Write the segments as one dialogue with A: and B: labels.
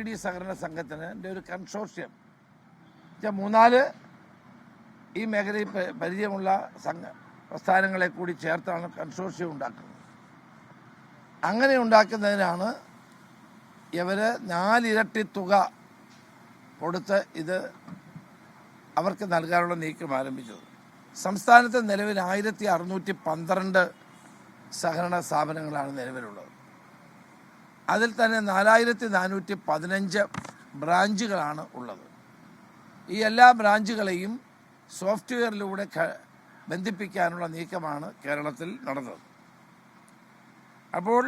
A: D സഹകരണ സംഘത്തിന് ഒരു കൺസോർഷ്യം 3-4 ഈ മേഖലയിൽ പരിചയമുള്ള പ്രസ്ഥാനങ്ങളെ കൂടി ചേർത്താണ് കൺസോർഷ്യം ഉണ്ടാക്കുന്നത്. അങ്ങനെ ഉണ്ടാക്കുന്നതിനാണ് ഇവർ 4 ഇരട്ടി തുക കൊടുത്ത് ഇത് അവർക്ക് നൽകാനുള്ള നീക്കം ആരംഭിച്ചത്. സംസ്ഥാനത്ത് നിലവിൽ 1612 സഹകരണ സ്ഥാപനങ്ങളാണ് നിലവിലുള്ളത്. അതിൽ തന്നെ 4415 ബ്രാഞ്ചുകളാണ് ഉള്ളത്. ഈ എല്ലാ ബ്രാഞ്ചുകളെയും സോഫ്റ്റ്വെയറിലൂടെ ബന്ധിപ്പിക്കാനുള്ള നീക്കമാണ് കേരളത്തിൽ നടന്നത്. അപ്പോൾ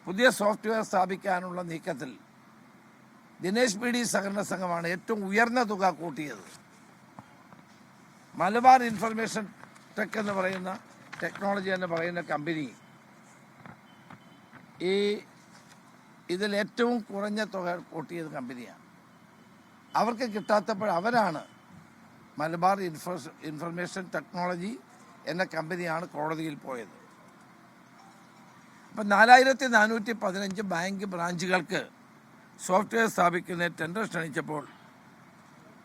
A: പുതിയ സോഫ്റ്റ്വെയർ സ്ഥാപിക്കാനുള്ള നീക്കത്തിൽ ദിനേശ് പി ഡി സഹകരണ സംഘമാണ് ഏറ്റവും ഉയർന്ന തുക കൂട്ടിയത്. മലബാർ ഇൻഫർമേഷൻ ടെക് എന്ന് പറയുന്ന ടെക്നോളജി എന്ന് പറയുന്ന കമ്പനി ഇതിൽ ഏറ്റവും കുറഞ്ഞ തുക കൂട്ടിയത് കമ്പനിയാണ്. അവർക്ക് കിട്ടാത്തപ്പോൾ അവരാണ് മലബാർ ഇൻഫർമേഷൻ ടെക്നോളജി എന്ന കമ്പനിയാണ് കോടതിയിൽ പോയത്. അപ്പം 4415 ബാങ്ക് ബ്രാഞ്ചുകൾക്ക് സോഫ്റ്റ്വെയർ സ്ഥാപിക്കുന്നതിന് ടെൻഡർ ക്ഷണിച്ചപ്പോൾ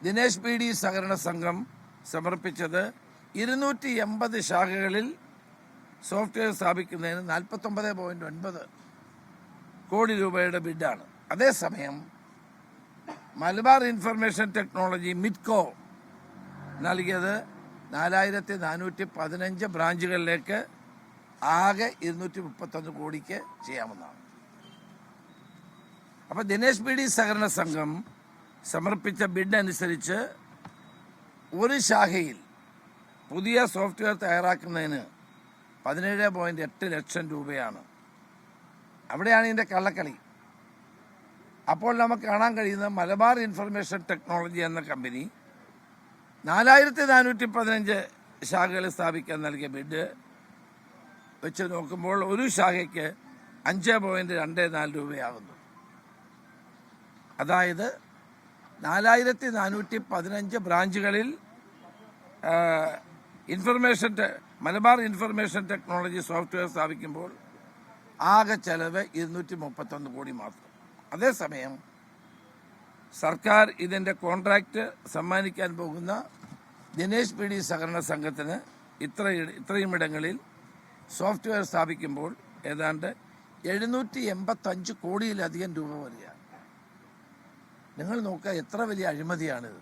A: ദിനേശ് പി ഡി സഹകരണ സംഘം സമർപ്പിച്ചത് 280 ശാഖകളിൽ സോഫ്റ്റ്വെയർ സ്ഥാപിക്കുന്നതിന് 49.9 കോടി രൂപയുടെ ബിഡാണ്. അതേസമയം മലബാർ ഇൻഫർമേഷൻ ടെക്നോളജി മിഡ്കോ നൽകിയത് 4415 ബ്രാഞ്ചുകളിലേക്ക് ആകെ 231 കോടിക്ക് ചെയ്യാമെന്നാണ്. അപ്പോൾ ദിനേശ് പി ഡി സഹകരണ സംഘം സമർപ്പിച്ച ബിഡ് അനുസരിച്ച് ഒരു ശാഖയിൽ പുതിയ സോഫ്റ്റ്വെയർ തയ്യാറാക്കുന്നതിന് 17.8 ലക്ഷം രൂപയാണ്. അവിടെയാണ് ഇതിൻ്റെ കള്ളക്കളി. അപ്പോൾ നമുക്ക് കാണാൻ കഴിയുന്ന മലബാർ ഇൻഫർമേഷൻ ടെക്നോളജി എന്ന കമ്പനി 4415 ശാഖകൾ സ്ഥാപിക്കാൻ നൽകിയ ബിഡ് വെച്ച് നോക്കുമ്പോൾ ഒരു ശാഖയ്ക്ക് 5.24 രൂപയാകുന്നു. അതായത് 4415 ബ്രാഞ്ചുകളിൽ മലബാർ ഇൻഫർമേഷൻ ടെക്നോളജി സോഫ്റ്റ്വെയർ സ്ഥാപിക്കുമ്പോൾ ആകെ ചെലവ് 231 കോടി മാത്രം. അതേസമയം സർക്കാർ ഇതിൻ്റെ കോൺട്രാക്റ്റ് സമ്മാനിക്കാൻ പോകുന്ന ദിനേശ് പി ഡി സഹകരണ സംഘത്തിന് ഇത്രയും ഇടങ്ങളിൽ സോഫ്റ്റ്വെയർ സ്ഥാപിക്കുമ്പോൾ ഏതാണ്ട് 785 കോടിയിലധികം രൂപ വരികയാണ്. നിങ്ങൾ നോക്കുക, എത്ര വലിയ അഴിമതിയാണിത്.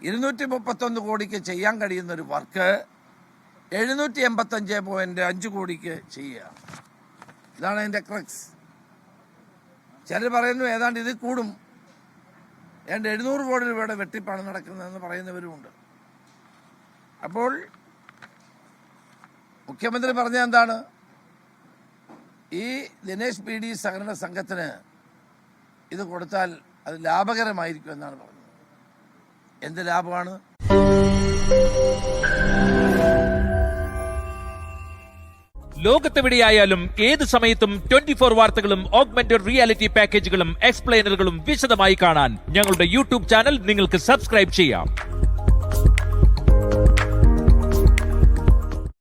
A: 231 കോടിക്ക് ചെയ്യാൻ കഴിയുന്ന ഒരു വർക്ക് 785.5 കോടിക്ക് ചെയ്യുക. ഇതാണ് അതിൻ്റെ ക്രക്സ്. ചിലർ പറയുന്നു ഏതാണ്ട് ഇത് കൂടും, ഏതാണ്ട് 700 കോടി രൂപയുടെ വെട്ടിപ്പാണ് നടക്കുന്നതെന്ന് പറയുന്നവരുമുണ്ട്. അപ്പോൾ മുഖ്യമന്ത്രി പറഞ്ഞ എന്താണ്? ഈ ദിനേശ് പി ഡി സഹകരണ സംഘത്തിന് ഇത് കൊടുത്താൽ അത് ലാഭകരമായിരിക്കും എന്നാണ് പറഞ്ഞത്. എന്ത് ലാഭമാണ്?
B: ലോകത്തെവിടെയായാലും ഏത് സമയത്തും 24 വാർത്തകളും ഓഗ്മെന്റഡ് റിയാലിറ്റി പാക്കേജുകളും എക്സ്പ്ലെയിനറുകളും വിശദമായി കാണാൻ ഞങ്ങളുടെ യൂട്യൂബ് ചാനൽ നിങ്ങൾക്ക് സബ്സ്ക്രൈബ് ചെയ്യാം.